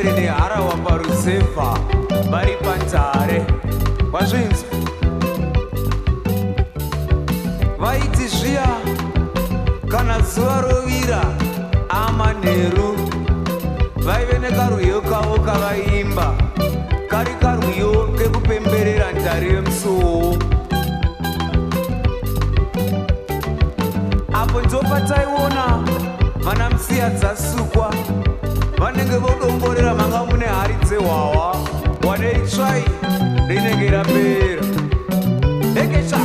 Chembere neharawa parusevha vari panzare. Wazvinzwa? Vaiti zviya kana zuva rovira amanheru vaive nekarwiyo kavo kavaimba kari karwiyo kekupemberera ndari yemusuwo. Apo ndopataiona vana musiya dzasukwa vanenge vodongorera manga mune hari dzehwawa wadeitsvai rinenge rapera ekesha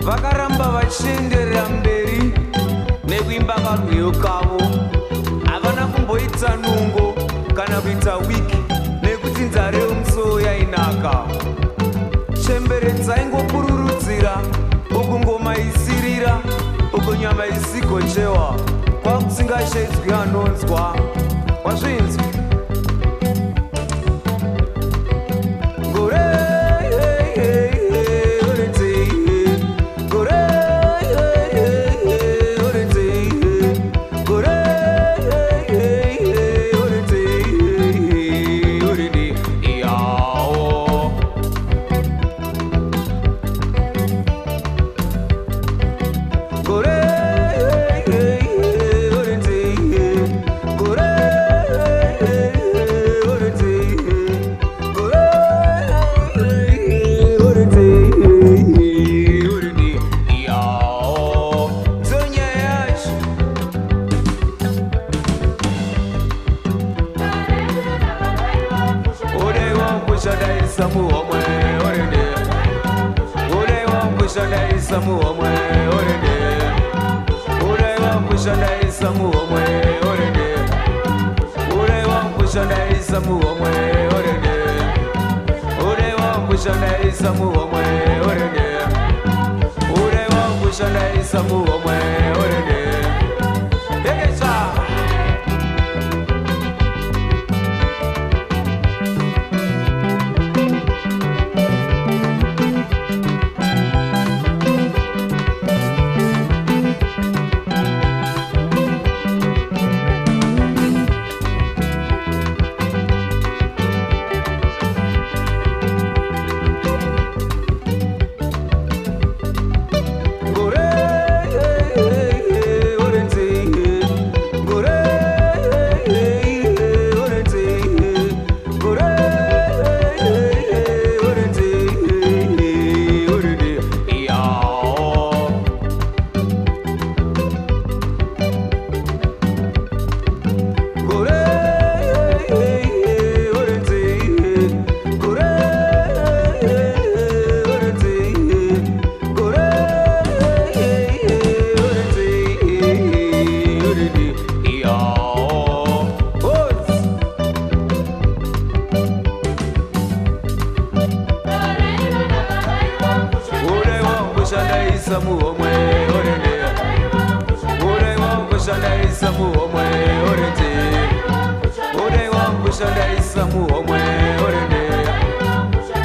vakaramba vachienderera mberi nekuimba karwiyo kavo. Havana kumboita nungo kana kuita wiki nekuti nzare yomusuwo yainaka. Chembere dzaingopururudzira uku ngoma isirira uku nyama isigochewa kwakusingashaidzwi anonzwa. Wazvinzwa?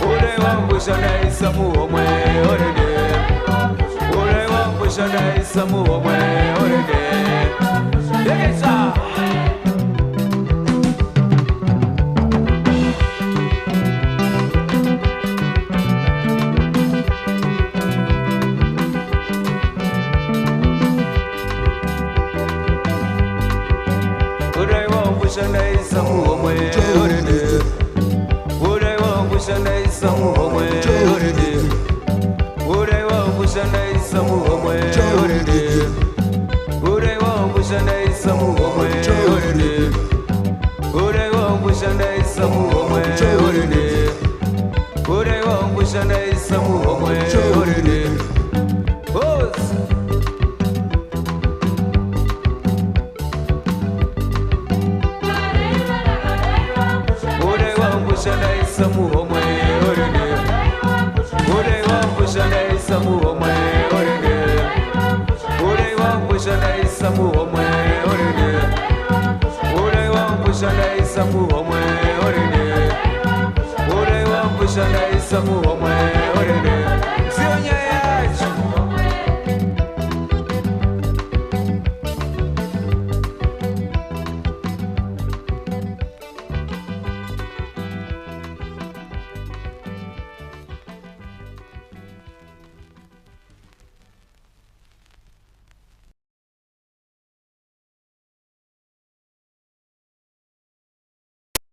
Ode wa muhomwe orede ure wambushandaisa muhomwe orede dekesa ure wambushandaisa muhomwe orede ure wambushandaisa muhomwe orede ure wambushandaisa muhomwe orede ure wambushandaisa muhomwe orede ure wambushandaisa muhomwe orede ure wambushandaisa muhomwe orede wambushandaisa muhomwe orede ure wambushandaisa muhomwe orede ure wambushandaisa muhomwe orede ure wambushandaisa muhomwe orede ure wambushandaisa muhomwe